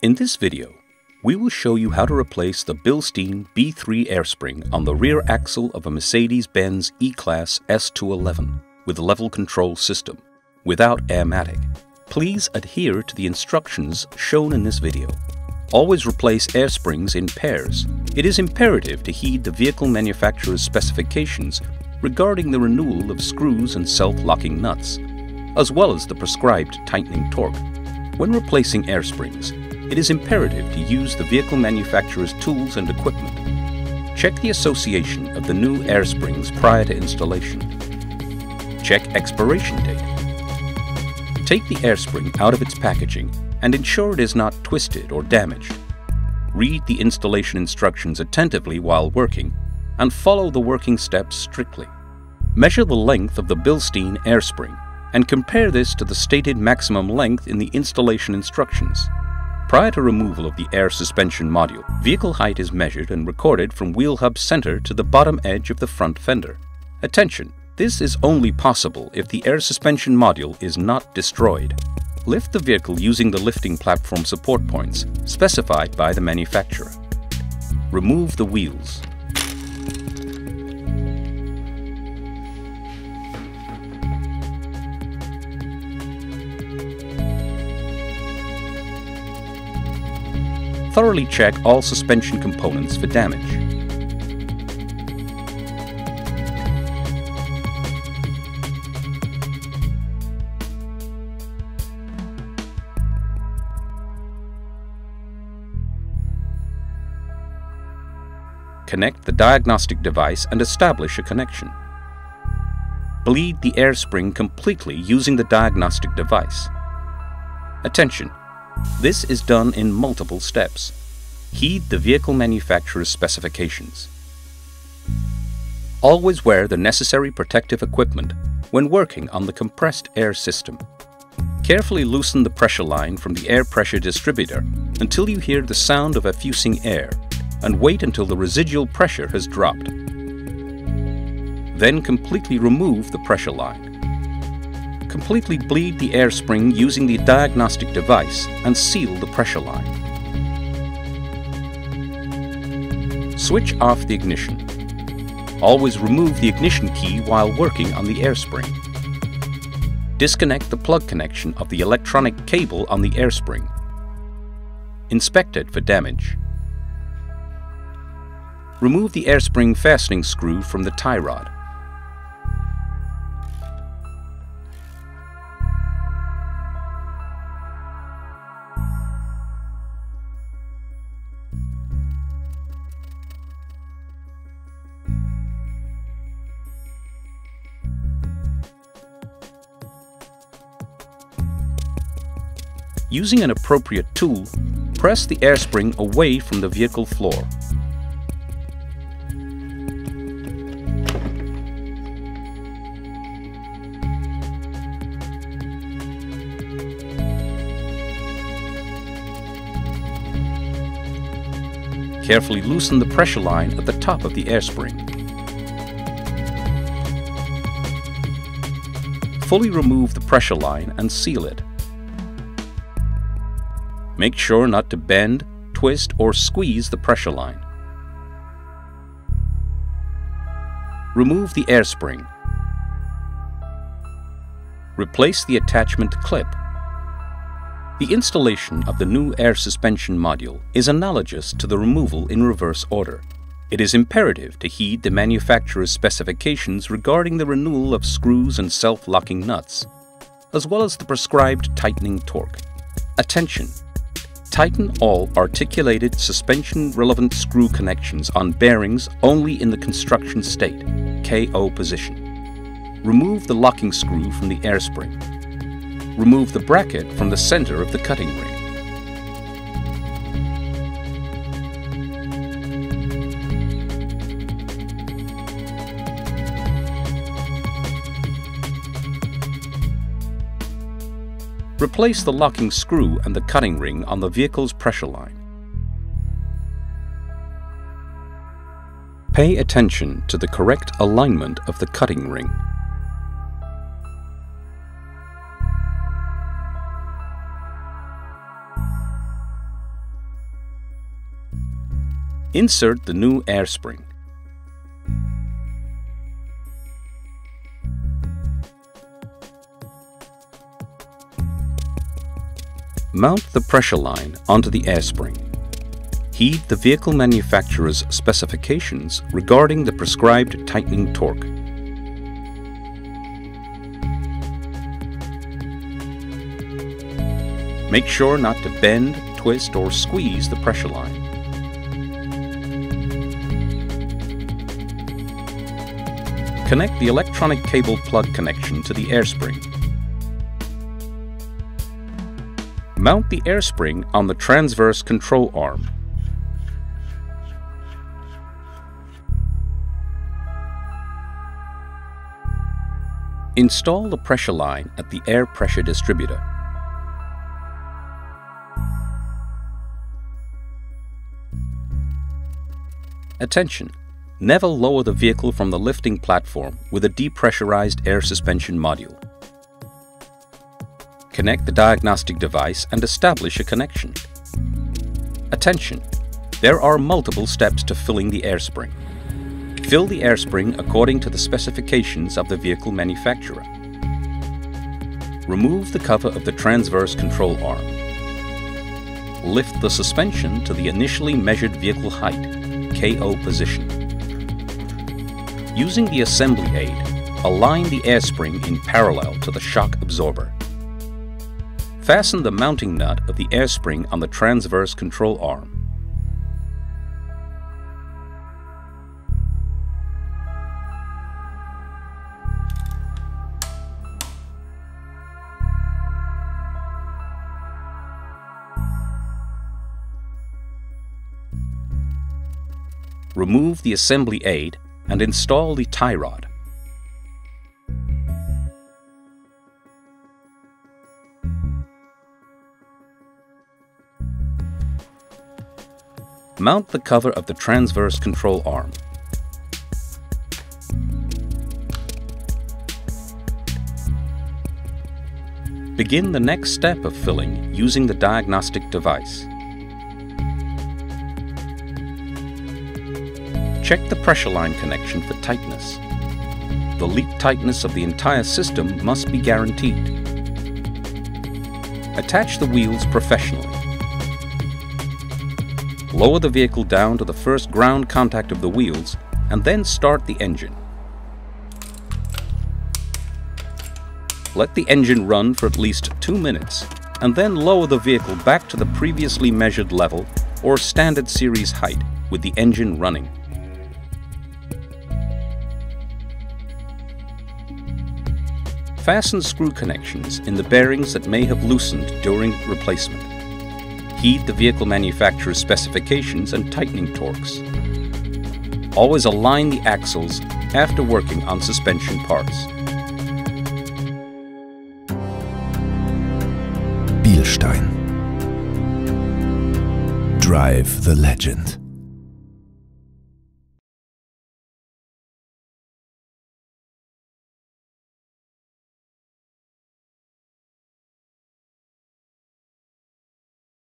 In this video, we will show you how to replace the BILSTEIN B3 airspring on the rear axle of a Mercedes-Benz E-Class S211 with level control system without Airmatic. Please adhere to the instructions shown in this video. Always replace airsprings in pairs. It is imperative to heed the vehicle manufacturer's specifications regarding the renewal of screws and self-locking nuts, as well as the prescribed tightening torque. When replacing airsprings, it is imperative to use the vehicle manufacturer's tools and equipment. Check the association of the new airsprings prior to installation. Check expiration date. Take the airspring out of its packaging and ensure it is not twisted or damaged. Read the installation instructions attentively while working and follow the working steps strictly. Measure the length of the BILSTEIN airspring and compare this to the stated maximum length in the installation instructions. Prior to removal of the air suspension module, vehicle height is measured and recorded from wheel hub center to the bottom edge of the front fender. Attention! This is only possible if the air suspension module is not destroyed. Lift the vehicle using the lifting platform support points specified by the manufacturer. Remove the wheels. Thoroughly check all suspension components for damage. Connect the diagnostic device and establish a connection. Bleed the airspring completely using the diagnostic device. Attention! This is done in multiple steps. Heed the vehicle manufacturer's specifications. Always wear the necessary protective equipment when working on the compressed air system. Carefully loosen the pressure line from the air pressure distributor until you hear the sound of effusing air, and wait until the residual pressure has dropped. Then completely remove the pressure line. Completely bleed the airspring using the diagnostic device and seal the pressure line. Switch off the ignition. Always remove the ignition key while working on the airspring. Disconnect the plug connection of the electronic cable on the airspring. Inspect it for damage. Remove the airspring fastening screw from the tie rod. Using an appropriate tool, press the airspring away from the vehicle floor. Carefully loosen the pressure line at the top of the airspring. Fully remove the pressure line and seal it. Make sure not to bend, twist, or squeeze the pressure line. Remove the airspring. Replace the attachment clip. The installation of the new air suspension module is analogous to the removal in reverse order. It is imperative to heed the manufacturer's specifications regarding the renewal of screws and self-locking nuts, as well as the prescribed tightening torque. Attention! Tighten all articulated suspension-relevant screw connections on bearings only in the construction state, KO position. Remove the locking screw from the airspring. Remove the bracket from the center of the cutting ring. Replace the locking screw and the cutting ring on the vehicle's pressure line. Pay attention to the correct alignment of the cutting ring. Insert the new air spring. Mount the pressure line onto the air spring. Heed the vehicle manufacturer's specifications regarding the prescribed tightening torque. Make sure not to bend, twist, or squeeze the pressure line. Connect the electronic cable plug connection to the air spring. Mount the air spring on the transverse control arm. Install the pressure line at the air pressure distributor. Attention! Never lower the vehicle from the lifting platform with a depressurized air suspension module. Connect the diagnostic device and establish a connection. Attention! There are multiple steps to filling the air spring. Fill the air spring according to the specifications of the vehicle manufacturer. Remove the cover of the transverse control arm. Lift the suspension to the initially measured vehicle height, KO position. Using the assembly aid, align the air spring in parallel to the shock absorber. Fasten the mounting nut of the air spring on the transverse control arm. Remove the assembly aid and install the tie rod. Mount the cover of the transverse control arm. Begin the next step of filling using the diagnostic device. Check the pressure line connection for tightness. The leak tightness of the entire system must be guaranteed. Attach the wheels professionally. Lower the vehicle down to the first ground contact of the wheels and then start the engine. Let the engine run for at least 2 minutes and then lower the vehicle back to the previously measured level or standard series height with the engine running. Fasten screw connections in the bearings that may have loosened during replacement. Heed the vehicle manufacturer's specifications and tightening torques. Always align the axles after working on suspension parts. BILSTEIN. Drive the legend.